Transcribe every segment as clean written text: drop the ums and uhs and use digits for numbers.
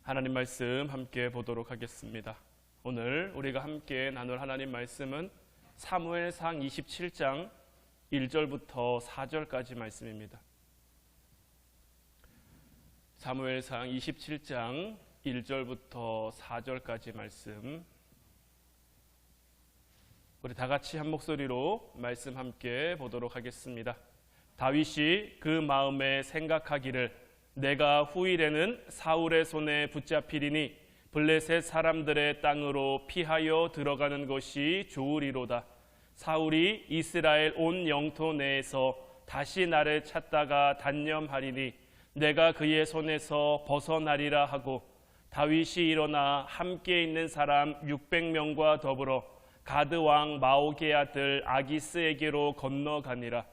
하나님 말씀 함께 보도록 하겠습니다. 오늘 우리가 함께 나눌 하나님 말씀은 사무엘상 27장 1절부터 4절까지 말씀입니다. 사무엘상 27장 1절부터 4절까지 말씀, 우리 다 같이 한 목소리로 말씀 함께 보도록 하겠습니다. 다윗이 그 마음에 생각하기를 내가 후일에는 사울의 손에 붙잡히리니 블레셋 사람들의 땅으로 피하여 들어가는 것이 좋으리로다. 사울이 이스라엘 온 영토 내에서 다시 나를 찾다가 단념하리니 내가 그의 손에서 벗어나리라 하고, 다윗이 일어나 함께 있는 사람 600명과 더불어 가드 왕 마옥의 아들 아기스에게로 건너가니라.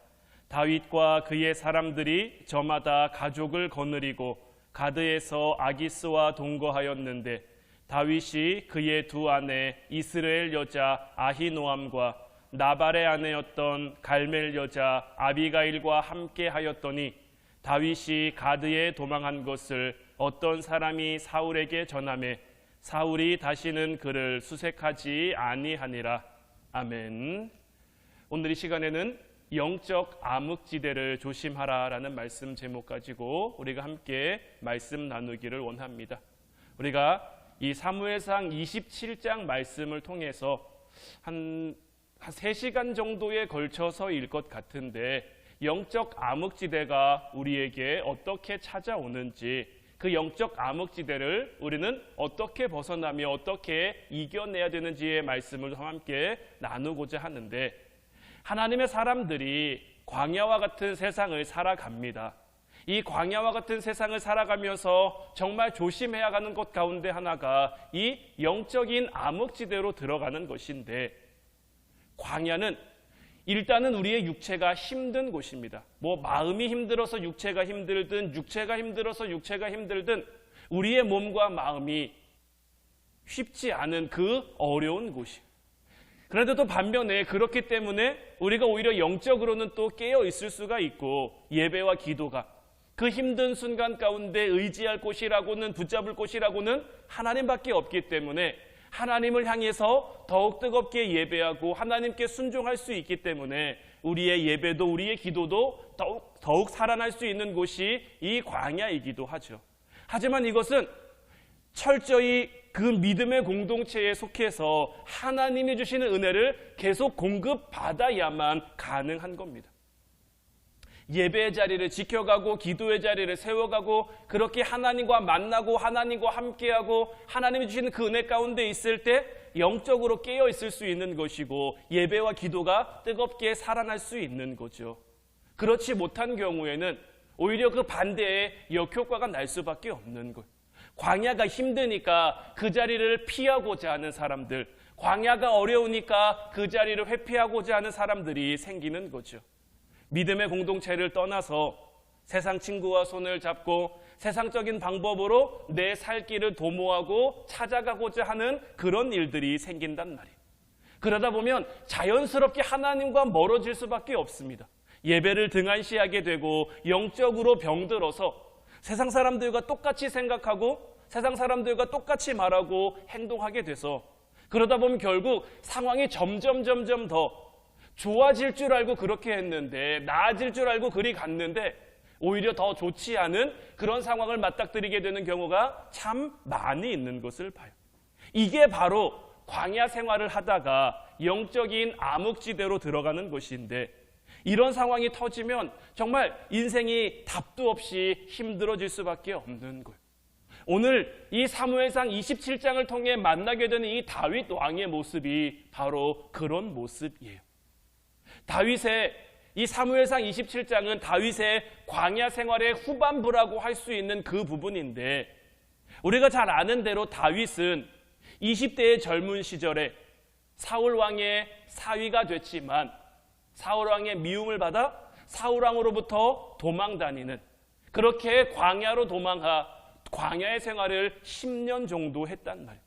다윗과 그의 사람들이 저마다 가족을 거느리고 가드에서 아기스와 동거하였는데, 다윗이 그의 두 아내 이스라엘 여자 아히노암과 나발의 아내였던 갈멜 여자 아비가일과 함께 하였더니, 다윗이 가드에 도망한 것을 어떤 사람이 사울에게 전하매 사울이 다시는 그를 수색하지 아니하니라. 아멘. 오늘 이 시간에는 영적 암흑지대를 조심하라라는 말씀 제목 가지고 우리가 함께 말씀 나누기를 원합니다. 우리가 이 사무엘상 27장 말씀을 통해서 한 3시간 정도에 걸쳐서일 것 같은데, 영적 암흑지대가 우리에게 어떻게 찾아오는지, 그 영적 암흑지대를 우리는 어떻게 벗어나며 어떻게 이겨내야 되는지의 말씀을 함께 나누고자 하는데, 하나님의 사람들이 광야와 같은 세상을 살아갑니다. 이 광야와 같은 세상을 살아가면서 정말 조심해야 하는 것 가운데 하나가 이 영적인 암흑지대로 들어가는 것인데, 광야는 일단은 우리의 육체가 힘든 곳입니다. 마음이 힘들어서 육체가 힘들든 육체가 힘들어서 육체가 힘들든 우리의 몸과 마음이 쉽지 않은 그 어려운 곳이. 그런데도 반면에 그렇기 때문에 우리가 오히려 영적으로는 또 깨어 있을 수가 있고, 예배와 기도가 그 힘든 순간 가운데 의지할 곳이라고는, 붙잡을 곳이라고는 하나님밖에 없기 때문에 하나님을 향해서 더욱 뜨겁게 예배하고 하나님께 순종할 수 있기 때문에 우리의 예배도 우리의 기도도 더욱 살아날 수 있는 곳이 이 광야이기도 하죠. 하지만 이것은 철저히 그 믿음의 공동체에 속해서 하나님이 주시는 은혜를 계속 공급받아야만 가능한 겁니다. 예배의 자리를 지켜가고 기도의 자리를 세워가고 그렇게 하나님과 만나고 하나님과 함께하고 하나님이 주시는 그 은혜 가운데 있을 때 영적으로 깨어 있을 수 있는 것이고, 예배와 기도가 뜨겁게 살아날 수 있는 거죠. 그렇지 못한 경우에는 오히려 그 반대의 역효과가 날 수밖에 없는 거예요. 광야가 힘드니까 그 자리를 피하고자 하는 사람들, 광야가 어려우니까 그 자리를 회피하고자 하는 사람들이 생기는 거죠. 믿음의 공동체를 떠나서 세상 친구와 손을 잡고 세상적인 방법으로 내 살 길을 도모하고 찾아가고자 하는 그런 일들이 생긴단 말이에요. 그러다 보면 자연스럽게 하나님과 멀어질 수밖에 없습니다. 예배를 등한시하게 되고 영적으로 병들어서 세상 사람들과 똑같이 생각하고 세상 사람들과 똑같이 말하고 행동하게 돼서, 그러다 보면 결국 상황이 점점 더 좋아질 줄 알고 그렇게 했는데, 나아질 줄 알고 그리 갔는데 오히려 더 좋지 않은 그런 상황을 맞닥뜨리게 되는 경우가 참 많이 있는 것을 봐요. 이게 바로 광야 생활을 하다가 영적인 암흑지대로 들어가는 것인데, 이런 상황이 터지면 정말 인생이 답도 없이 힘들어질 수밖에 없는 거예요. 오늘 이 사무엘상 27장을 통해 만나게 되는 이 다윗 왕의 모습이 바로 그런 모습이에요. 이 사무엘상 27장은 다윗의 광야 생활의 후반부라고 할 수 있는 그 부분인데, 우리가 잘 아는 대로 다윗은 20대의 젊은 시절에 사울 왕의 사위가 됐지만 사울 왕의 미움을 받아 사울 왕으로부터 도망다니는, 그렇게 광야로 광야의 생활을 10년 정도 했단 말이에요.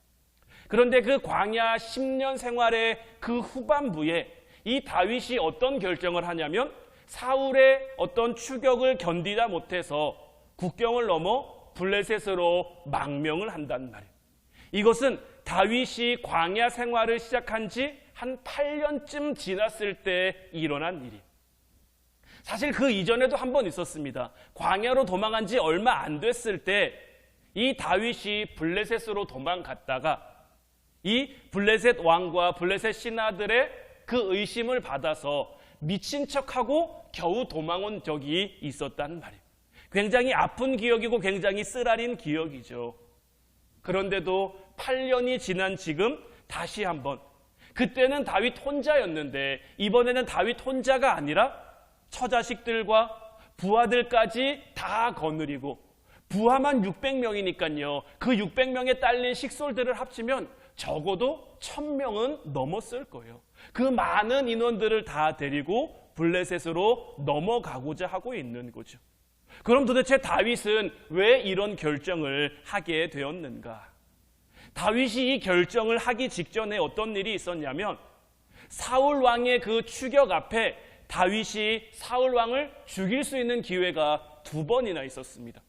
그런데 그 광야 10년 생활의 그 후반부에 이 다윗이 어떤 결정을 하냐면, 사울의 어떤 추격을 견디다 못해서 국경을 넘어 블레셋으로 망명을 한단 말이에요. 이것은 다윗이 광야 생활을 시작한 지 한 8년쯤 지났을 때 일어난 일이에요. 사실 그 이전에도 한 번 있었습니다. 광야로 도망한 지 얼마 안 됐을 때 이 다윗이 블레셋으로 도망갔다가 이 블레셋 왕과 블레셋 신하들의 그 의심을 받아서 미친 척하고 겨우 도망온 적이 있었단 말이에요. 굉장히 아픈 기억이고 굉장히 쓰라린 기억이죠. 그런데도 8년이 지난 지금 다시 한번, 그때는 다윗 혼자였는데 이번에는 다윗 혼자가 아니라 처자식들과 부하들까지 다 거느리고, 부하만 600명이니까요. 그 600명에 딸린 식솔들을 합치면 적어도 1000명은 넘었을 거예요. 그 많은 인원들을 다 데리고 블레셋으로 넘어가고자 하고 있는 거죠. 그럼 도대체 다윗은 왜 이런 결정을 하게 되었는가? 다윗이 이 결정을 하기 직전에 어떤 일이 있었냐면, 사울 왕의 그 추격 앞에 다윗이 사울 왕을 죽일 수 있는 기회가 2번이나 있었습니다.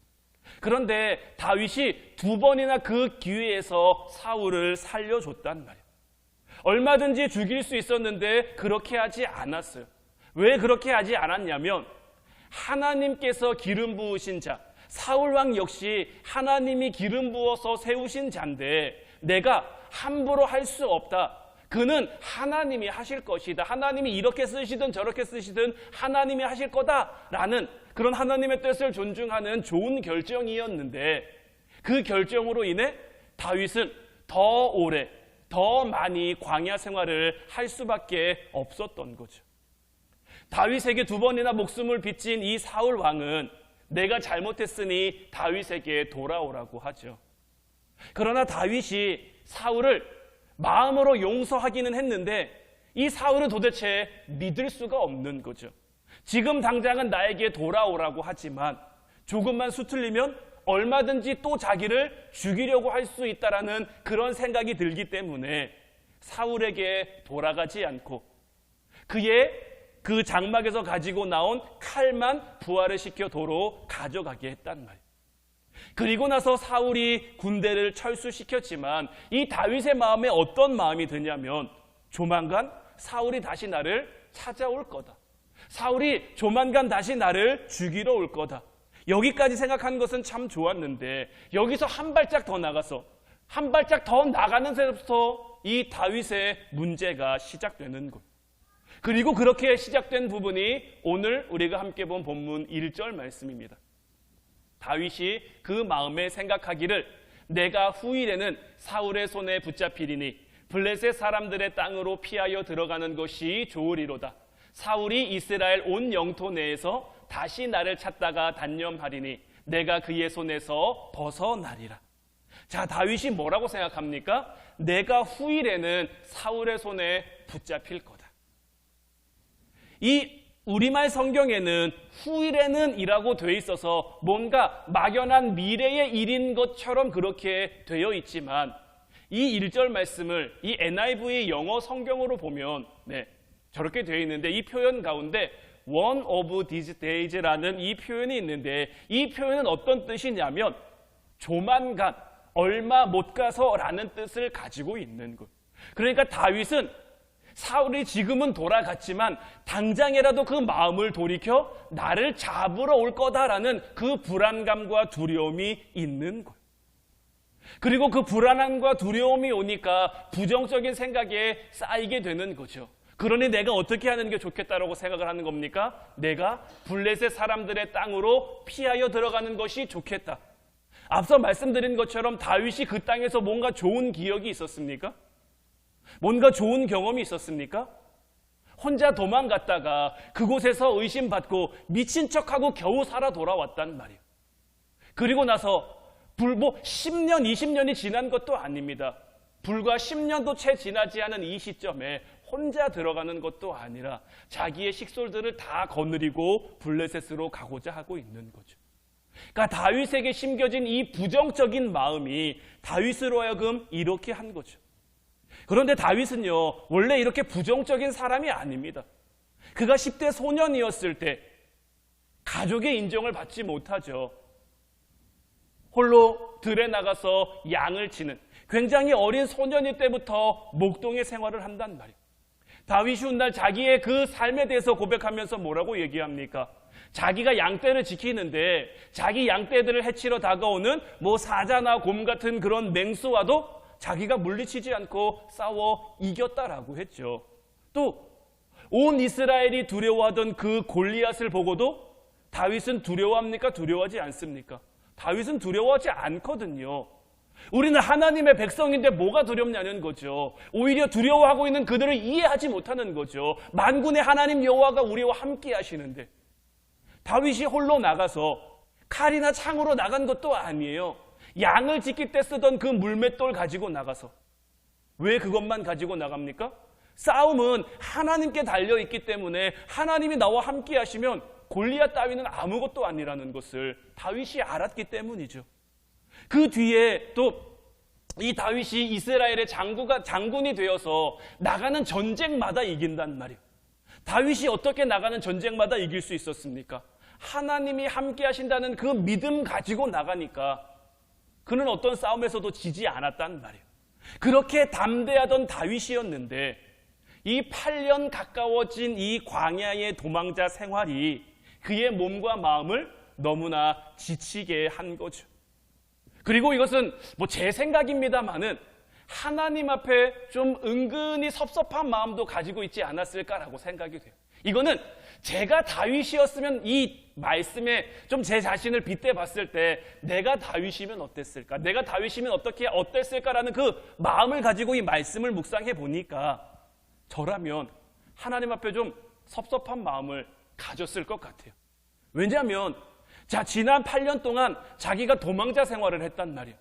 그런데 다윗이 2번이나 그 기회에서 사울을 살려줬단 말이에요. 얼마든지 죽일 수 있었는데 그렇게 하지 않았어요. 왜 그렇게 하지 않았냐면, 하나님께서 기름 부으신 자, 사울왕 역시 하나님이 기름 부어서 세우신 자인데 내가 함부로 할 수 없다. 그는 하나님이 하실 것이다. 하나님이 이렇게 쓰시든 저렇게 쓰시든 하나님이 하실 거다라는 그런 하나님의 뜻을 존중하는 좋은 결정이었는데, 그 결정으로 인해 다윗은 더 오래, 더 많이 광야 생활을 할 수밖에 없었던 거죠. 다윗에게 2번이나 목숨을 빚진 이 사울 왕은 내가 잘못했으니 다윗에게 돌아오라고 하죠. 그러나 다윗이 사울을 마음으로 용서하기는 했는데 이 사울은 도대체 믿을 수가 없는 거죠. 지금 당장은 나에게 돌아오라고 하지만 조금만 수틀리면 얼마든지 또 자기를 죽이려고 할 수 있다라는 그런 생각이 들기 때문에 사울에게 돌아가지 않고 그의 그 장막에서 가지고 나온 칼만 부활을 시켜 도로 가져가게 했단 말이에요. 그리고 나서 사울이 군대를 철수시켰지만 이 다윗의 마음에 어떤 마음이 드냐면, 조만간 사울이 다시 나를 찾아올 거다. 사울이 조만간 다시 나를 죽이러 올 거다. 여기까지 생각한 것은 참 좋았는데 여기서 한 발짝 더 나가서 한 발짝 더 나가는 데부터 이 다윗의 문제가 시작되는 것. 그리고 그렇게 시작된 부분이 오늘 우리가 함께 본 본문 1절 말씀입니다. 다윗이 그 마음에 생각하기를 내가 후일에는 사울의 손에 붙잡히리니 블레셋 사람들의 땅으로 피하여 들어가는 것이 좋으리로다. 사울이 이스라엘 온 영토 내에서 다시 나를 찾다가 단념하리니 내가 그의 손에서 벗어나리라. 자, 다윗이 뭐라고 생각합니까? 내가 후일에는 사울의 손에 붙잡힐 거다. 이 우리말 성경에는 후일에는 이라고 되어 있어서 뭔가 막연한 미래의 일인 것처럼 그렇게 되어 있지만 이 1절 말씀을 이 NIV 영어 성경으로 보면 저렇게 되어 있는데, 이 표현 가운데 one of these days라는 이 표현이 있는데 이 표현은 어떤 뜻이냐면 조만간, 얼마 못 가서라는 뜻을 가지고 있는 것. 그러니까 다윗은 사울이 지금은 돌아갔지만 당장이라도 그 마음을 돌이켜 나를 잡으러 올 거다라는 그 불안감과 두려움이 있는 거예요. 그리고 그 불안함과 두려움이 오니까 부정적인 생각에 쌓이게 되는 거죠. 그러니 내가 어떻게 하는 게 좋겠다라고 생각을 하는 겁니까? 내가 블레셋 사람들의 땅으로 피하여 들어가는 것이 좋겠다. 앞서 말씀드린 것처럼 다윗이 그 땅에서 뭔가 좋은 기억이 있었습니까? 뭔가 좋은 경험이 있었습니까? 혼자 도망갔다가 그곳에서 의심받고 미친 척하고 겨우 살아 돌아왔단 말이에요. 그리고 나서 불과 10년, 20년이 지난 것도 아닙니다. 불과 10년도 채 지나지 않은 이 시점에 혼자 들어가는 것도 아니라 자기의 식솔들을 다 거느리고 블레셋으로 가고자 하고 있는 거죠. 그러니까 다윗에게 심겨진 이 부정적인 마음이 다윗으로 하여금 이렇게 한 거죠. 그런데 다윗은요, 원래 이렇게 부정적인 사람이 아닙니다. 그가 10대 소년이었을 때 가족의 인정을 받지 못하죠. 홀로 들에 나가서 양을 치는 굉장히 어린 소년이 때부터 목동의 생활을 한단 말이에요. 다윗이 훗날 자기의 그 삶에 대해서 고백하면서 뭐라고 얘기합니까? 자기가 양떼를 지키는데 자기 양떼들을 해치러 다가오는 뭐 사자나 곰 같은 그런 맹수와도 자기가 물리치지 않고 싸워 이겼다라고 했죠. 또 온 이스라엘이 두려워하던 그 골리앗을 보고도 다윗은 두려워합니까? 두려워하지 않습니까? 다윗은 두려워하지 않거든요. 우리는 하나님의 백성인데 뭐가 두렵냐는 거죠. 오히려 두려워하고 있는 그들을 이해하지 못하는 거죠. 만군의 하나님 여호와가 우리와 함께 하시는데 다윗이 홀로 나가서 칼이나 창으로 나간 것도 아니에요. 양을 지킬 때 쓰던 그 물맷돌 가지고 나가서. 왜 그것만 가지고 나갑니까? 싸움은 하나님께 달려있기 때문에 하나님이 나와 함께 하시면 골리앗 따위는 아무것도 아니라는 것을 다윗이 알았기 때문이죠. 그 뒤에 또 이 다윗이 이스라엘의 장군이 되어서 나가는 전쟁마다 이긴단 말이에요. 다윗이 어떻게 나가는 전쟁마다 이길 수 있었습니까? 하나님이 함께 하신다는 그 믿음 가지고 나가니까 그는 어떤 싸움에서도 지지 않았단 말이에요. 그렇게 담대하던 다윗이었는데 이 8년 가까워진 이 광야의 도망자 생활이 그의 몸과 마음을 너무나 지치게 한 거죠. 그리고 이것은 뭐 제 생각입니다만은 하나님 앞에 좀 은근히 섭섭한 마음도 가지고 있지 않았을까라고 생각이 돼요. 이거는 제가 다윗이었으면 이 말씀에 좀 제 자신을 빗대 봤을 때 내가 다윗이면 어땠을까? 내가 다윗이면 어땠을까라는 그 마음을 가지고 이 말씀을 묵상해 보니까 저라면 하나님 앞에 좀 섭섭한 마음을 가졌을 것 같아요. 왜냐하면 지난 8년 동안 자기가 도망자 생활을 했단 말이에요.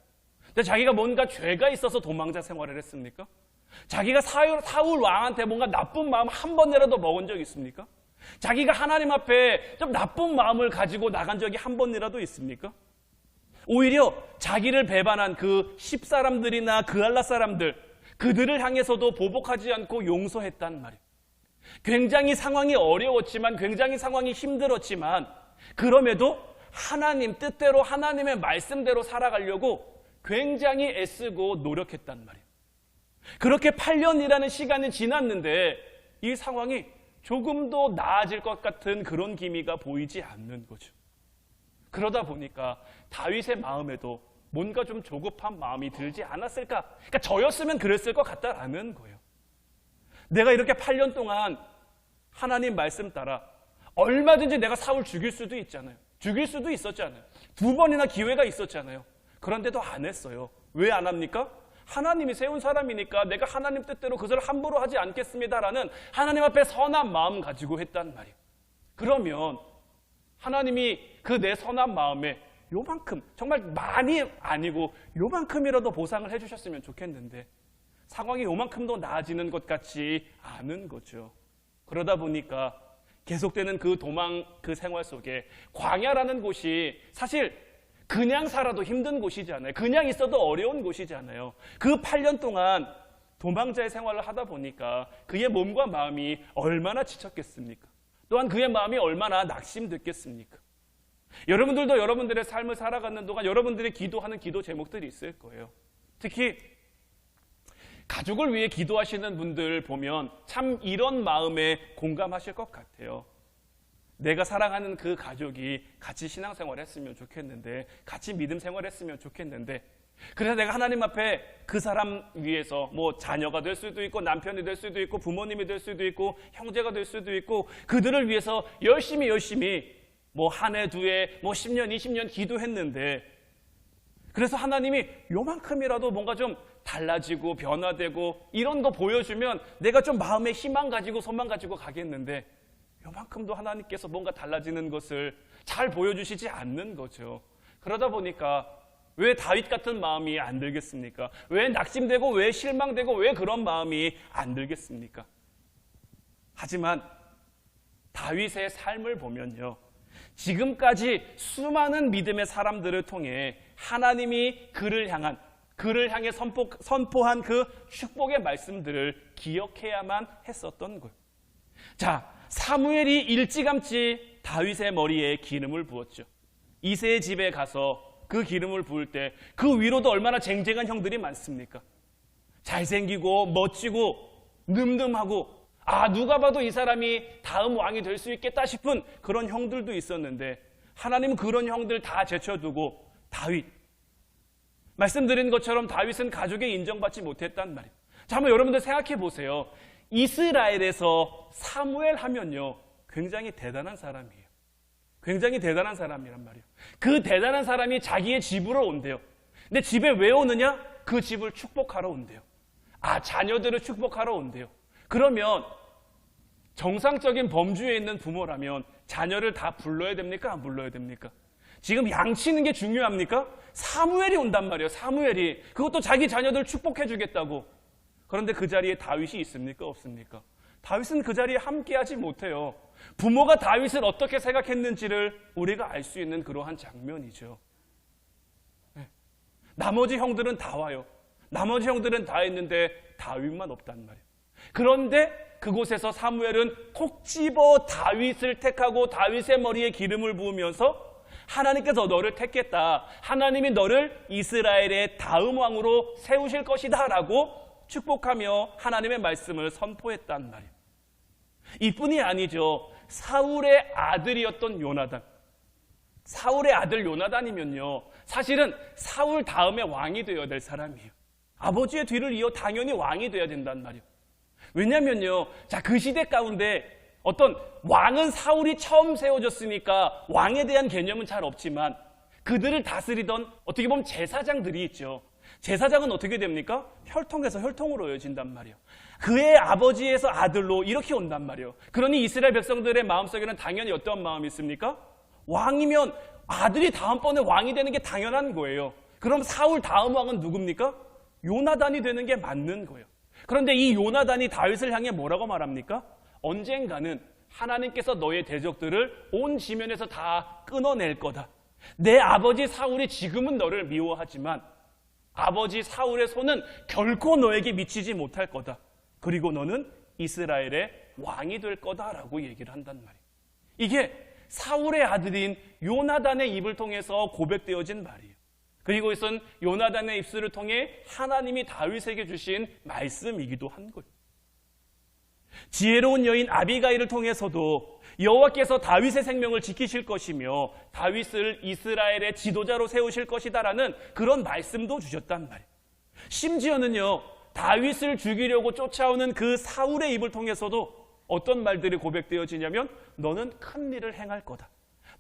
근데 자기가 뭔가 죄가 있어서 도망자 생활을 했습니까? 자기가 사울 왕한테 뭔가 나쁜 마음 한 번이라도 먹은 적이 있습니까? 자기가 하나님 앞에 좀 나쁜 마음을 가지고 나간 적이 한 번이라도 있습니까? 오히려 자기를 배반한 그 10사람들이나 그알라 사람들, 그들을 향해서도 보복하지 않고 용서했단 말이에요. 굉장히 상황이 어려웠지만, 굉장히 상황이 힘들었지만 그럼에도 하나님 뜻대로 하나님의 말씀대로 살아가려고 굉장히 애쓰고 노력했단 말이에요. 그렇게 8년이라는 시간이 지났는데 이 상황이 조금도 나아질 것 같은 그런 기미가 보이지 않는 거죠. 그러다 보니까 다윗의 마음에도 뭔가 좀 조급한 마음이 들지 않았을까? 그러니까 저였으면 그랬을 것 같다라는 거예요. 내가 이렇게 8년 동안 하나님 말씀 따라 얼마든지 내가 사울 죽일 수도 있잖아요. 죽일 수도 있었잖아요. 2번이나 기회가 있었잖아요. 그런데도 안 했어요. 왜 안 합니까? 하나님이 세운 사람이니까 내가 하나님 뜻대로 그것을 함부로 하지 않겠습니다라는 하나님 앞에 선한 마음 가지고 했단 말이에요. 그러면 하나님이 그 내 선한 마음에 요만큼, 정말 많이 아니고 요만큼이라도 보상을 해주셨으면 좋겠는데 상황이 요만큼도 나아지는 것 같지 않은 거죠. 그러다 보니까 계속되는 그 도망, 그 생활 속에 광야라는 곳이 사실 그냥 살아도 힘든 곳이잖아요. 그냥 있어도 어려운 곳이잖아요. 그 8년 동안 도망자의 생활을 하다 보니까 그의 몸과 마음이 얼마나 지쳤겠습니까? 또한 그의 마음이 얼마나 낙심됐겠습니까? 여러분들도 여러분들의 삶을 살아가는 동안 여러분들이 기도하는 기도 제목들이 있을 거예요. 특히 가족을 위해 기도하시는 분들 보면 참 이런 마음에 공감하실 것 같아요. 내가 사랑하는 그 가족이 같이 신앙생활을 했으면 좋겠는데, 같이 믿음 생활을 했으면 좋겠는데, 그래서 내가 하나님 앞에 그 사람 위해서 뭐 자녀가 될 수도 있고 남편이 될 수도 있고 부모님이 될 수도 있고 형제가 될 수도 있고 그들을 위해서 열심히 뭐 한 해, 두 해, 뭐 10년, 20년 기도했는데, 그래서 하나님이 요만큼이라도 뭔가 좀 달라지고 변화되고 이런 거 보여주면 내가 좀 마음에 희망 가지고 소망 가지고 가겠는데 요만큼도 하나님께서 뭔가 달라지는 것을 잘 보여주시지 않는 거죠. 그러다 보니까 왜 다윗 같은 마음이 안 들겠습니까? 왜 낙심되고 왜 실망되고 왜 그런 마음이 안 들겠습니까? 하지만 다윗의 삶을 보면요, 지금까지 수많은 믿음의 사람들을 통해 하나님이 그를 향해 선포한 그 축복의 말씀들을 기억해야만 했었던 거예요. 자, 사무엘이 일찌감치 다윗의 머리에 기름을 부었죠. 이새의 집에 가서 그 기름을 부을 때 그 위로도 얼마나 쟁쟁한 형들이 많습니까? 잘생기고 멋지고 늠름하고 누가 봐도 이 사람이 다음 왕이 될 수 있겠다 싶은 그런 형들도 있었는데 하나님은 그런 형들 다 제쳐두고 다윗, 말씀드린 것처럼 다윗은 가족에 인정받지 못했단 말이에요. 자, 한번 여러분들 생각해 보세요. 이스라엘에서 사무엘 하면요 굉장히 대단한 사람이에요. 굉장히 대단한 사람이란 말이에요. 그 대단한 사람이 자기의 집으로 온대요. 근데 집에 왜 오느냐? 그 집을 축복하러 온대요. 자녀들을 축복하러 온대요. 그러면 정상적인 범주에 있는 부모라면 자녀를 다 불러야 됩니까? 안 불러야 됩니까? 지금 양치는 게 중요합니까? 사무엘이 온단 말이에요. 사무엘이. 그것도 자기 자녀들 축복해 주겠다고. 그런데 그 자리에 다윗이 있습니까? 없습니까? 다윗은 그 자리에 함께하지 못해요. 부모가 다윗을 어떻게 생각했는지를 우리가 알 수 있는 그러한 장면이죠. 나머지 형들은 다 와요. 나머지 형들은 다 있는데 다윗만 없단 말이에요. 그런데 그곳에서 사무엘은 콕 집어 다윗을 택하고 다윗의 머리에 기름을 부으면서 하나님께서 너를 택했다. 하나님이 너를 이스라엘의 다음 왕으로 세우실 것이다 라고 축복하며 하나님의 말씀을 선포했단 말이에요. 이뿐이 아니죠. 사울의 아들이었던 요나단. 사울의 아들 요나단이면요 사실은 사울 다음에 왕이 되어야 될 사람이에요. 아버지의 뒤를 이어 당연히 왕이 되어야 된단 말이에요. 왜냐면요, 그 시대 가운데 어떤 왕은 사울이 처음 세워졌으니까 왕에 대한 개념은 잘 없지만 그들을 다스리던 어떻게 보면 제사장들이 있죠. 제사장은 어떻게 됩니까? 혈통에서 혈통으로 이어진단 말이에요. 그의 아버지에서 아들로 이렇게 온단 말이에요. 그러니 이스라엘 백성들의 마음속에는 당연히 어떤 마음이 있습니까? 왕이면 아들이 다음번에 왕이 되는 게 당연한 거예요. 그럼 사울 다음 왕은 누굽니까? 요나단이 되는 게 맞는 거예요. 그런데 이 요나단이 다윗을 향해 뭐라고 말합니까? 언젠가는 하나님께서 너의 대적들을 온 지면에서 다 끊어낼 거다. 내 아버지 사울이 지금은 너를 미워하지만 아버지 사울의 손은 결코 너에게 미치지 못할 거다. 그리고 너는 이스라엘의 왕이 될 거다라고 얘기를 한단 말이에요. 이게 사울의 아들인 요나단의 입을 통해서 고백되어진 말이에요. 그리고 이것은 요나단의 입술을 통해 하나님이 다윗에게 주신 말씀이기도 한 거예요. 지혜로운 여인 아비가일을 통해서도 여호와께서 다윗의 생명을 지키실 것이며 다윗을 이스라엘의 지도자로 세우실 것이다라는 그런 말씀도 주셨단 말이에요. 심지어는요, 다윗을 죽이려고 쫓아오는 그 사울의 입을 통해서도 어떤 말들이 고백되어지냐면 너는 큰 일을 행할 거다.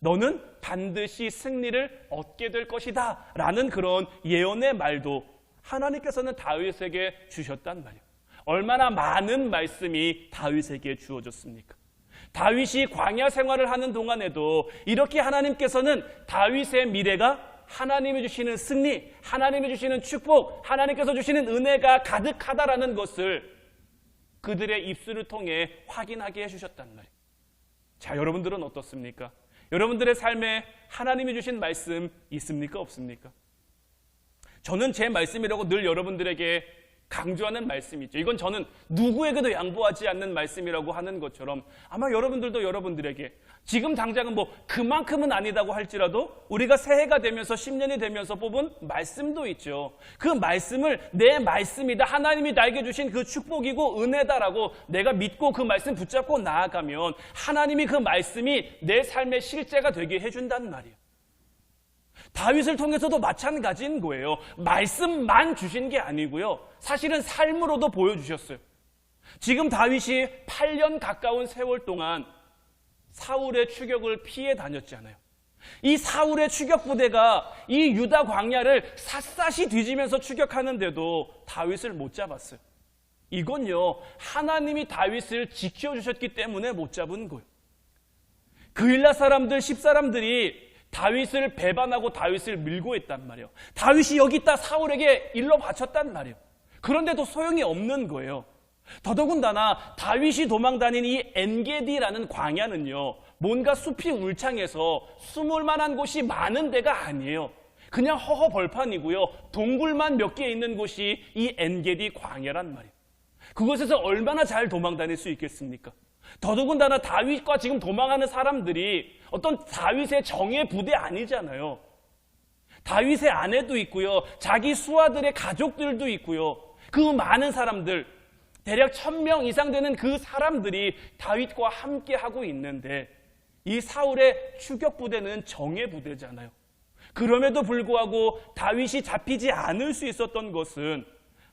너는 반드시 승리를 얻게 될 것이다 라는 그런 예언의 말도 하나님께서는 다윗에게 주셨단 말이에요. 얼마나 많은 말씀이 다윗에게 주어졌습니까? 다윗이 광야 생활을 하는 동안에도 이렇게 하나님께서는 다윗의 미래가 하나님이 주시는 승리, 하나님이 주시는 축복, 하나님께서 주시는 은혜가 가득하다라는 것을 그들의 입술을 통해 확인하게 해주셨단 말이에요. 자, 여러분들은 어떻습니까? 여러분들의 삶에 하나님이 주신 말씀 있습니까? 없습니까? 저는 제 말씀이라고 늘 여러분들에게 강조하는 말씀이 있죠. 이건 저는 누구에게도 양보하지 않는 말씀이라고 하는 것처럼 아마 여러분들도 여러분들에게 지금 당장은 그만큼은 아니다고 할지라도 우리가 새해가 되면서 10년이 되면서 뽑은 말씀도 있죠. 그 말씀을 내 말씀이다, 하나님이 나에게 주신 그 축복이고 은혜다라고 내가 믿고 그 말씀 붙잡고 나아가면 하나님이 그 말씀이 내 삶의 실제가 되게 해준단 말이에요. 다윗을 통해서도 마찬가지인 거예요. 말씀만 주신 게 아니고요, 사실은 삶으로도 보여주셨어요. 지금 다윗이 8년 가까운 세월 동안 사울의 추격을 피해 다녔잖아요. 이 사울의 추격 부대가 이 유다 광야를 샅샅이 뒤지면서 추격하는데도 다윗을 못 잡았어요. 이건요, 하나님이 다윗을 지켜주셨기 때문에 못 잡은 거예요. 그일라 사람들 10사람들이 다윗을 배반하고 다윗을 밀고 있단 말이에요. 다윗이 여기 있다 사울에게 일러 바쳤단 말이에요. 그런데도 소용이 없는 거예요. 더더군다나 다윗이 도망다닌 이 엔게디라는 광야는요, 뭔가 숲이 울창해서 숨을 만한 곳이 많은 데가 아니에요. 그냥 허허 벌판이고요, 동굴만 몇 개 있는 곳이 이 엔게디 광야란 말이에요. 그곳에서 얼마나 잘 도망다닐 수 있겠습니까? 더더군다나 다윗과 지금 도망하는 사람들이 어떤 다윗의 정예 부대 아니잖아요. 다윗의 아내도 있고요. 자기 수하들의 가족들도 있고요. 그 많은 사람들, 대략 1000명 이상 되는 그 사람들이 다윗과 함께 하고 있는데 이 사울의 추격 부대는 정예 부대잖아요. 그럼에도 불구하고 다윗이 잡히지 않을 수 있었던 것은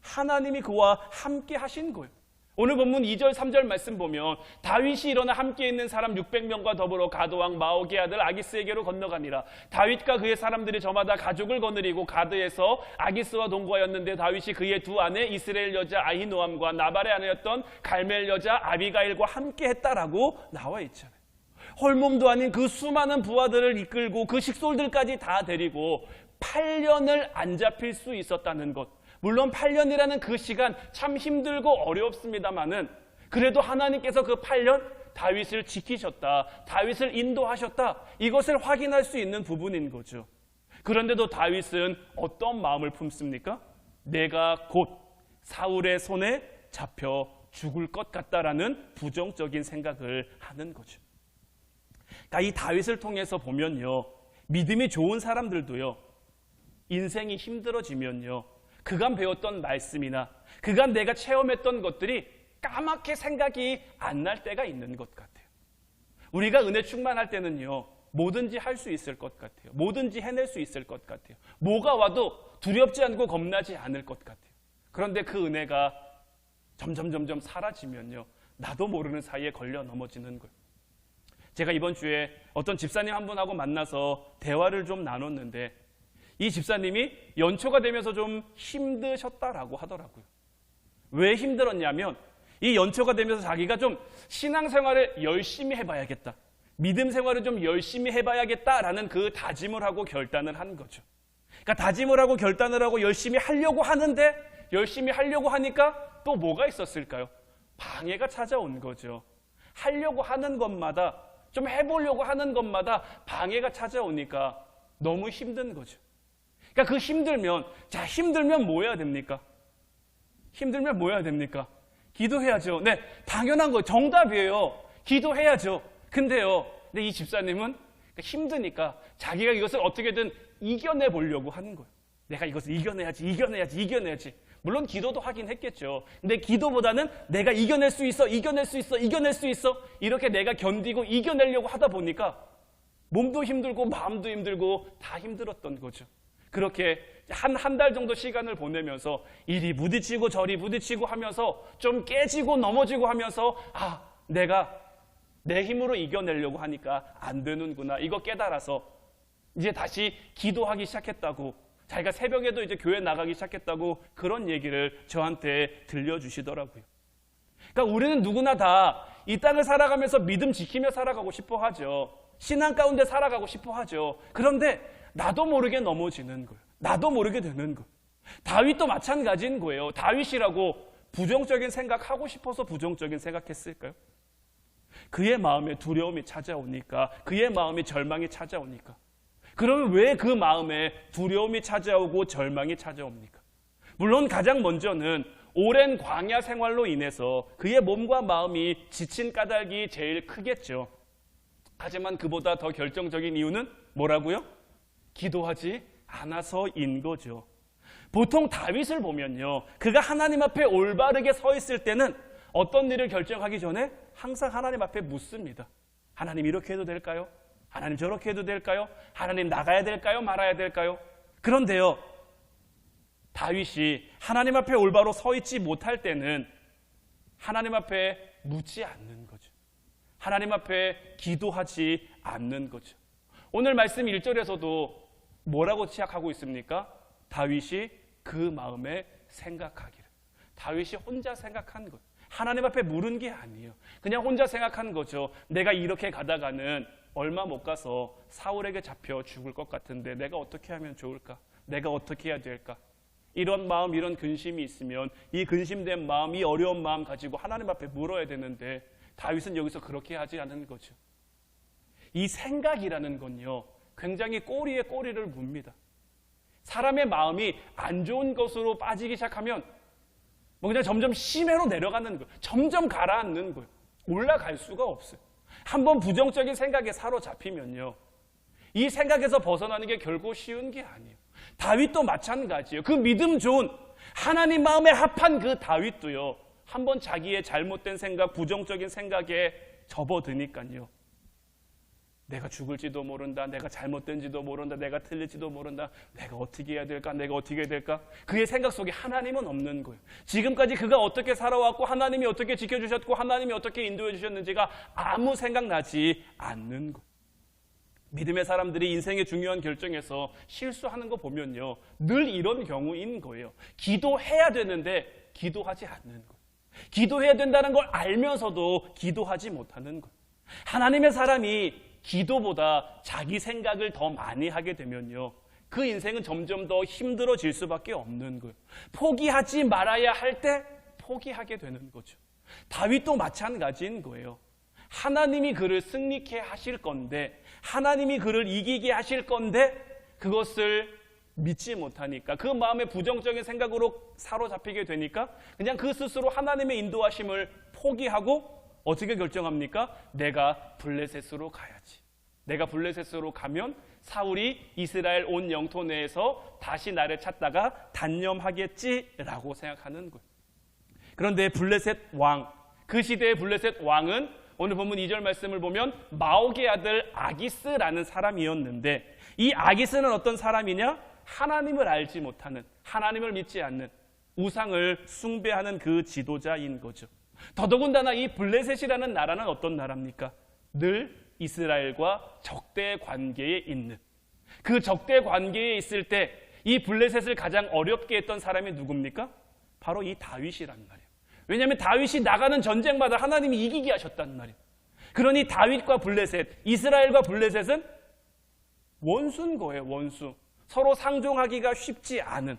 하나님이 그와 함께 하신 거예요. 오늘 본문 2절 3절 말씀 보면 다윗이 일어나 함께 있는 사람 600명과 더불어 가드왕 마옥의 아들 아기스에게로 건너가니라. 다윗과 그의 사람들이 저마다 가족을 거느리고 가드에서 아기스와 동거하였는데 다윗이 그의 두 아내 이스라엘 여자 아히노암과 나발의 아내였던 갈멜 여자 아비가일과 함께 했다라고 나와 있잖아요. 헐몸도 아닌 그 수많은 부하들을 이끌고 그 식솔들까지 다 데리고 8년을 안 잡힐 수 있었다는 것. 물론 8년이라는 그 시간 참 힘들고 어렵습니다만은 그래도 하나님께서 그 8년 다윗을 지키셨다. 다윗을 인도하셨다. 이것을 확인할 수 있는 부분인 거죠. 그런데도 다윗은 어떤 마음을 품습니까? 내가 곧 사울의 손에 잡혀 죽을 것 같다라는 부정적인 생각을 하는 거죠. 그러니까 이 다윗을 통해서 보면요. 믿음이 좋은 사람들도요. 인생이 힘들어지면요. 그간 배웠던 말씀이나 그간 내가 체험했던 것들이 까맣게 생각이 안 날 때가 있는 것 같아요. 우리가 은혜 충만할 때는요. 뭐든지 할 수 있을 것 같아요. 뭐든지 해낼 수 있을 것 같아요. 뭐가 와도 두렵지 않고 겁나지 않을 것 같아요. 그런데 그 은혜가 점점 사라지면요. 나도 모르는 사이에 걸려 넘어지는 거예요. 제가 이번 주에 어떤 집사님 한 분하고 만나서 대화를 좀 나눴는데 이 집사님이 연초가 되면서 좀 힘드셨다라고 하더라고요. 왜 힘들었냐면 이 연초가 되면서 자기가 좀 신앙생활을 열심히 해봐야겠다. 믿음 생활을 좀 열심히 해봐야겠다라는 그 다짐을 하고 결단을 한 거죠. 그러니까 다짐을 하고 결단을 하고 열심히 하려고 하는데 열심히 하려고 하니까 또 뭐가 있었을까요? 방해가 찾아온 거죠. 하려고 하는 것마다 좀 해보려고 하는 것마다 방해가 찾아오니까 너무 힘든 거죠. 그러니까 그 힘들면 뭐 해야 됩니까? 힘들면 뭐 해야 됩니까? 기도해야죠. 네, 당연한 거예요. 정답이에요. 기도해야죠. 근데 이 집사님은 힘드니까 자기가 이것을 어떻게든 이겨내 보려고 하는 거예요. 내가 이것을 이겨내야지. 물론 기도도 하긴 했겠죠. 근데 기도보다는 내가 이겨낼 수 있어. 이렇게 내가 견디고 이겨내려고 하다 보니까 몸도 힘들고 마음도 힘들고 다 힘들었던 거죠. 그렇게 한 달 정도 시간을 보내면서 이리 부딪히고 저리 부딪히고 하면서 좀 깨지고 넘어지고 하면서 내가 내 힘으로 이겨내려고 하니까 안 되는구나. 이거 깨달아서 이제 다시 기도하기 시작했다고, 자기가 새벽에도 이제 교회 나가기 시작했다고 그런 얘기를 저한테 들려주시더라고요. 그러니까 우리는 누구나 다 이 땅을 살아가면서 믿음 지키며 살아가고 싶어 하죠. 신앙 가운데 살아가고 싶어 하죠. 그런데 나도 모르게 넘어지는 거예요. 나도 모르게 되는 거예요. 다윗도 마찬가지인 거예요. 다윗이라고 부정적인 생각하고 싶어서 부정적인 생각했을까요? 그의 마음에 두려움이 찾아오니까, 그의 마음에 절망이 찾아오니까. 그러면 왜 그 마음에 두려움이 찾아오고 절망이 찾아옵니까? 물론 가장 먼저는 오랜 광야 생활로 인해서 그의 몸과 마음이 지친 까닭이 제일 크겠죠. 하지만 그보다 더 결정적인 이유는 뭐라고요? 기도하지 않아서인 거죠. 보통 다윗을 보면요, 그가 하나님 앞에 올바르게 서 있을 때는 어떤 일을 결정하기 전에 항상 하나님 앞에 묻습니다. 하나님 이렇게 해도 될까요? 하나님 저렇게 해도 될까요? 하나님 나가야 될까요? 말아야 될까요? 그런데요, 다윗이 하나님 앞에 올바로 서 있지 못할 때는 하나님 앞에 묻지 않는 거죠. 하나님 앞에 기도하지 않는 거죠. 오늘 말씀 1절에서도 뭐라고 시작하고 있습니까? 다윗이 그 마음에 생각하기를. 다윗이 혼자 생각한 것. 하나님 앞에 물은 게 아니에요. 그냥 혼자 생각한 거죠. 내가 이렇게 가다가는 얼마 못 가서 사울에게 잡혀 죽을 것 같은데 내가 어떻게 하면 좋을까? 내가 어떻게 해야 될까? 이런 마음, 이런 근심이 있으면 이 근심된 마음, 이 어려운 마음 가지고 하나님 앞에 물어야 되는데 다윗은 여기서 그렇게 하지 않은 거죠. 이 생각이라는 건요, 굉장히 꼬리에 꼬리를 뭅니다. 사람의 마음이 안 좋은 것으로 빠지기 시작하면 그냥 점점 심해로 내려가는 거예요. 점점 가라앉는 거예요. 올라갈 수가 없어요. 한번 부정적인 생각에 사로잡히면요, 이 생각에서 벗어나는 게 결코 쉬운 게 아니에요. 다윗도 마찬가지예요. 그 믿음 좋은 하나님 마음에 합한 그 다윗도요, 한번 자기의 잘못된 생각, 부정적인 생각에 접어드니까요, 내가 죽을지도 모른다, 내가 잘못된지도 모른다, 내가 틀릴지도 모른다, 내가 어떻게 해야 될까, 내가 어떻게 해야 될까. 그의 생각 속에 하나님은 없는 거예요. 지금까지 그가 어떻게 살아왔고, 하나님이 어떻게 지켜주셨고, 하나님이 어떻게 인도해 주셨는지가 아무 생각나지 않는 거예요. 믿음의 사람들이 인생의 중요한 결정에서 실수하는 거 보면요, 늘 이런 경우인 거예요. 기도해야 되는데 기도하지 않는 거예요. 기도해야 된다는 걸 알면서도 기도하지 못하는 거예요. 하나님의 사람이 기도보다 자기 생각을 더 많이 하게 되면요, 그 인생은 점점 더 힘들어질 수밖에 없는 거예요. 포기하지 말아야 할 때 포기하게 되는 거죠. 다윗도 마찬가지인 거예요. 하나님이 그를 승리케 하실 건데, 하나님이 그를 이기게 하실 건데, 그것을 믿지 못하니까, 그 마음의 부정적인 생각으로 사로잡히게 되니까 그냥 그 스스로 하나님의 인도하심을 포기하고 어떻게 결정합니까? 내가 블레셋으로 가야지. 내가 블레셋으로 가면 사울이 이스라엘 온 영토 내에서 다시 나를 찾다가 단념하겠지라고 생각하는 거예요. 그런데 블레셋 왕, 그 시대의 블레셋 왕은 오늘 본문 2절 말씀을 보면 마옥의 아들 아기스라는 사람이었는데, 이 아기스는 어떤 사람이냐? 하나님을 알지 못하는, 하나님을 믿지 않는, 우상을 숭배하는 그 지도자인 거죠. 더더군다나 이 블레셋이라는 나라는 어떤 나라입니까? 늘 이스라엘과 적대 관계에 있는, 그 적대 관계에 있을 때 이 블레셋을 가장 어렵게 했던 사람이 누굽니까? 바로 이 다윗이란 말이에요. 왜냐하면 다윗이 나가는 전쟁마다 하나님이 이기게 하셨단 말이에요. 그러니 다윗과 블레셋, 이스라엘과 블레셋은 원수인 거예요. 원수. 서로 상종하기가 쉽지 않은.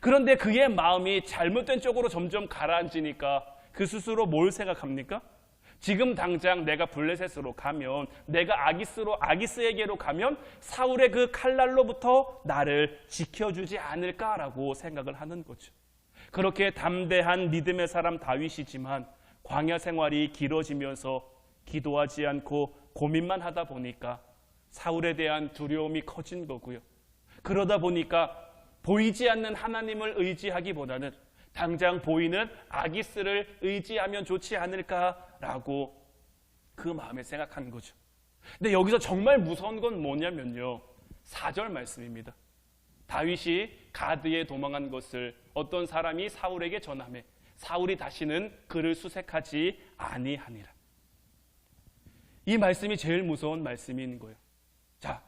그런데 그의 마음이 잘못된 쪽으로 점점 가라앉으니까 그 스스로 뭘 생각합니까? 지금 당장 내가 블레셋으로 가면, 내가 아기스에게로 가면 사울의 그 칼날로부터 나를 지켜주지 않을까라고 생각을 하는 거죠. 그렇게 담대한 믿음의 사람 다윗이지만 광야 생활이 길어지면서 기도하지 않고 고민만 하다 보니까 사울에 대한 두려움이 커진 거고요. 그러다 보니까 보이지 않는 하나님을 의지하기보다는 당장 보이는 아기스를 의지하면 좋지 않을까라고 그 마음에 생각한 거죠. 근데 여기서 정말 무서운 건 뭐냐면요, 4절 말씀입니다. 다윗이 가드에 도망한 것을 어떤 사람이 사울에게 전하매 사울이 다시는 그를 수색하지 아니하니라. 이 말씀이 제일 무서운 말씀인 거예요. 자,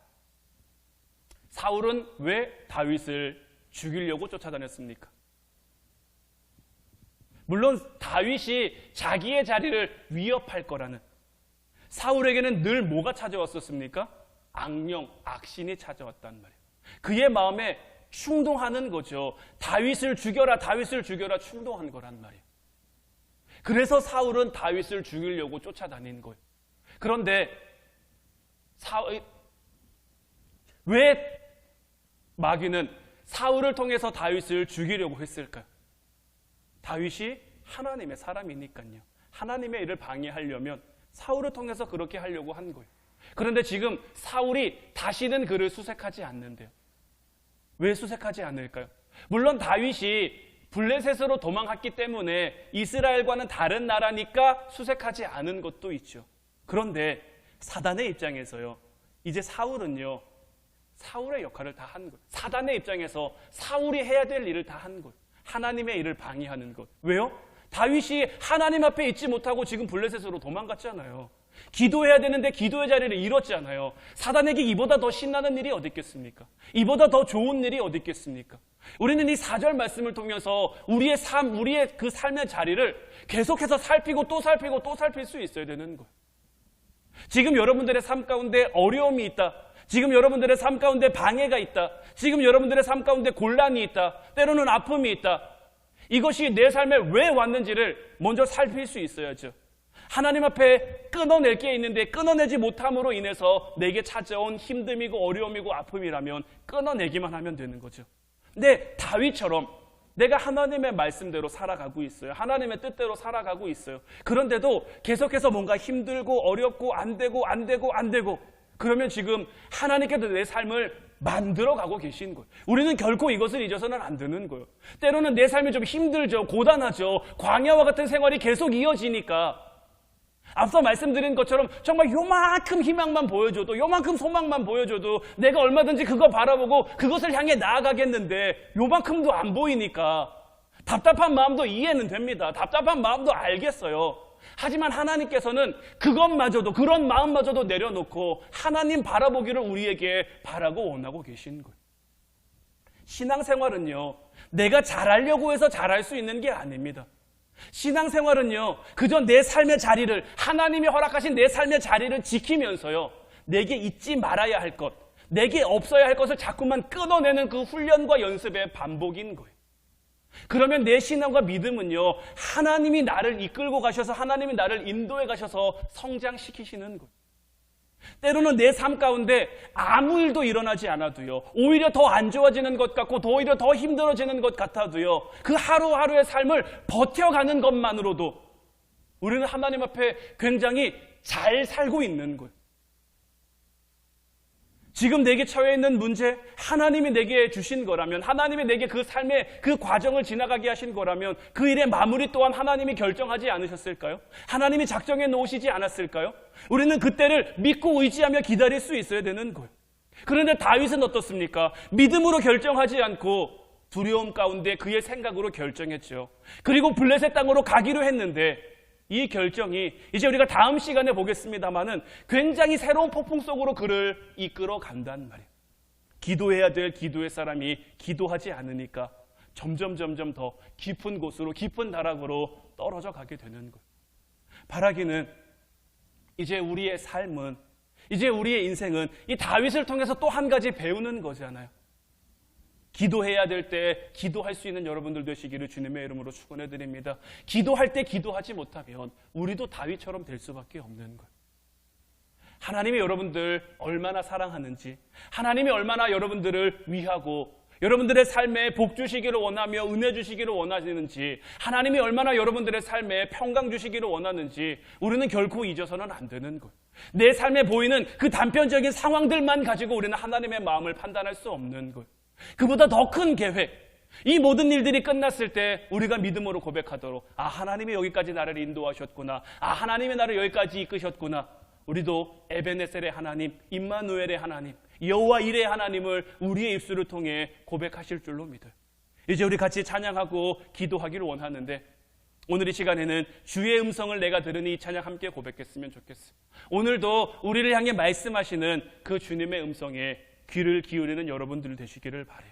사울은 왜 다윗을 죽이려고 쫓아다녔습니까? 물론 다윗이 자기의 자리를 위협할 거라는, 사울에게는 늘 뭐가 찾아왔었습니까? 악령, 악신이 찾아왔단 말이에요. 그의 마음에 충동하는 거죠. 다윗을 죽여라, 다윗을 죽여라 충동한 거란 말이에요. 그래서 사울은 다윗을 죽이려고 쫓아다닌 거예요. 그런데 왜 마귀는 사울을 통해서 다윗을 죽이려고 했을까요? 다윗이 하나님의 사람이니까요. 하나님의 일을 방해하려면 사울을 통해서 그렇게 하려고 한 거예요. 그런데 지금 사울이 다시는 그를 수색하지 않는데요. 왜 수색하지 않을까요? 물론 다윗이 블레셋으로 도망갔기 때문에 이스라엘과는 다른 나라니까 수색하지 않은 것도 있죠. 그런데 사단의 입장에서요, 이제 사울은요, 사울의 역할을 다 한 거예요. 사단의 입장에서 사울이 해야 될 일을 다 한 거예요. 하나님의 일을 방해하는 것. 왜요? 다윗이 하나님 앞에 있지 못하고 지금 블레셋으로 도망갔잖아요. 기도해야 되는데 기도의 자리를 잃었잖아요. 사단에게 이보다 더 신나는 일이 어디 있겠습니까? 이보다 더 좋은 일이 어디 있겠습니까? 우리는 이 4절 말씀을 통해서 우리의 그 삶의 자리를 계속해서 살피고 또 살피고 또 살필 수 있어야 되는 거예요. 지금 여러분들의 삶 가운데 어려움이 있다. 지금 여러분들의 삶 가운데 방해가 있다. 지금 여러분들의 삶 가운데 곤란이 있다. 때로는 아픔이 있다. 이것이 내 삶에 왜 왔는지를 먼저 살필 수 있어야죠. 하나님 앞에 끊어낼 게 있는데 끊어내지 못함으로 인해서 내게 찾아온 힘듦이고 어려움이고 아픔이라면 끊어내기만 하면 되는 거죠. 근데 다윗처럼 내가 하나님의 말씀대로 살아가고 있어요. 하나님의 뜻대로 살아가고 있어요. 그런데도 계속해서 뭔가 힘들고 어렵고 안 되고 그러면 지금 하나님께서 내 삶을 만들어가고 계신 거예요. 우리는 결코 이것을 잊어서는 안 되는 거예요. 때로는 내 삶이 좀 힘들죠. 고단하죠. 광야와 같은 생활이 계속 이어지니까 앞서 말씀드린 것처럼 정말 요만큼 희망만 보여줘도, 요만큼 소망만 보여줘도 내가 얼마든지 그거 바라보고 그것을 향해 나아가겠는데 요만큼도 안 보이니까 답답한 마음도 이해는 됩니다. 답답한 마음도 알겠어요. 하지만 하나님께서는 그것마저도, 그런 마음마저도 내려놓고 하나님 바라보기를 우리에게 바라고 원하고 계신 거예요. 신앙생활은요, 내가 잘하려고 해서 잘할 수 있는 게 아닙니다. 신앙생활은요, 그저 내 삶의 자리를, 하나님이 허락하신 내 삶의 자리를 지키면서요, 내게 잊지 말아야 할 것, 내게 없어야 할 것을 자꾸만 끊어내는 그 훈련과 연습의 반복인 거예요. 그러면 내 신앙과 믿음은요, 하나님이 나를 이끌고 가셔서, 하나님이 나를 인도해 가셔서 성장시키시는 거예요. 때로는 내 삶 가운데 아무 일도 일어나지 않아도요, 오히려 더 안 좋아지는 것 같고 오히려 더 힘들어지는 것 같아도요, 그 하루하루의 삶을 버텨가는 것만으로도 우리는 하나님 앞에 굉장히 잘 살고 있는 거예요. 지금 내게 처해 있는 문제, 하나님이 내게 주신 거라면, 하나님이 내게 그 삶의 그 과정을 지나가게 하신 거라면 그 일의 마무리 또한 하나님이 결정하지 않으셨을까요? 하나님이 작정해 놓으시지 않았을까요? 우리는 그때를 믿고 의지하며 기다릴 수 있어야 되는 거예요. 그런데 다윗은 어떻습니까? 믿음으로 결정하지 않고 두려움 가운데 그의 생각으로 결정했죠. 그리고 블레셋 땅으로 가기로 했는데 이 결정이 이제 우리가 다음 시간에 보겠습니다마는 굉장히 새로운 폭풍 속으로 그를 이끌어 간단 말이에요. 기도해야 될 기도의 사람이 기도하지 않으니까 점점 더 깊은 곳으로, 깊은 다락으로 떨어져 가게 되는 거예요. 바라기는 이제 우리의 삶은, 이제 우리의 인생은 이 다윗을 통해서 또 한 가지 배우는 거잖아요. 기도해야 될 때 기도할 수 있는 여러분들 되시기를 주님의 이름으로 축원해 드립니다. 기도할 때 기도하지 못하면 우리도 다윗처럼 될 수밖에 없는 거예요. 하나님이 여러분들 얼마나 사랑하는지, 하나님이 얼마나 여러분들을 위하고 여러분들의 삶에 복 주시기를 원하며 은혜 주시기를 원하시는지, 하나님이 얼마나 여러분들의 삶에 평강 주시기를 원하는지 우리는 결코 잊어서는 안 되는 거예요. 내 삶에 보이는 그 단편적인 상황들만 가지고 우리는 하나님의 마음을 판단할 수 없는 거예요. 그보다 더 큰 계획, 이 모든 일들이 끝났을 때 우리가 믿음으로 고백하도록, 아, 하나님이 여기까지 나를 인도하셨구나, 아, 하나님이 나를 여기까지 이끄셨구나, 우리도 에베네셀의 하나님, 임마누엘의 하나님, 여호와 일의 하나님을 우리의 입술을 통해 고백하실 줄로 믿어요. 이제 우리 같이 찬양하고 기도하기를 원하는데, 오늘 이 시간에는 주의 음성을 내가 들으니 이 찬양 함께 고백했으면 좋겠어요. 오늘도 우리를 향해 말씀하시는 그 주님의 음성에 귀를 기울이는 여러분들 되시기를 바라요.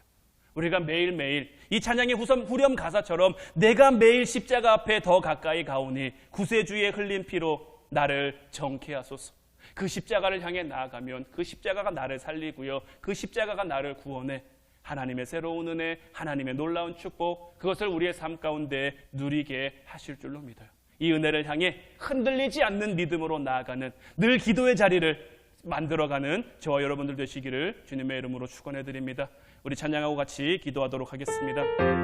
우리가 매일매일 이 찬양의 후렴 가사처럼 내가 매일 십자가 앞에 더 가까이 가오니 구세주의 흘린 피로 나를 정케 하소서. 그 십자가를 향해 나아가면 그 십자가가 나를 살리고요, 그 십자가가 나를 구원해 하나님의 새로운 은혜, 하나님의 놀라운 축복, 그것을 우리의 삶 가운데 누리게 하실 줄로 믿어요. 이 은혜를 향해 흔들리지 않는 믿음으로 나아가는, 늘 기도의 자리를 만들어가는 저와 여러분들 되시기를 주님의 이름으로 축원해 드립니다. 우리 찬양하고 같이 기도하도록 하겠습니다.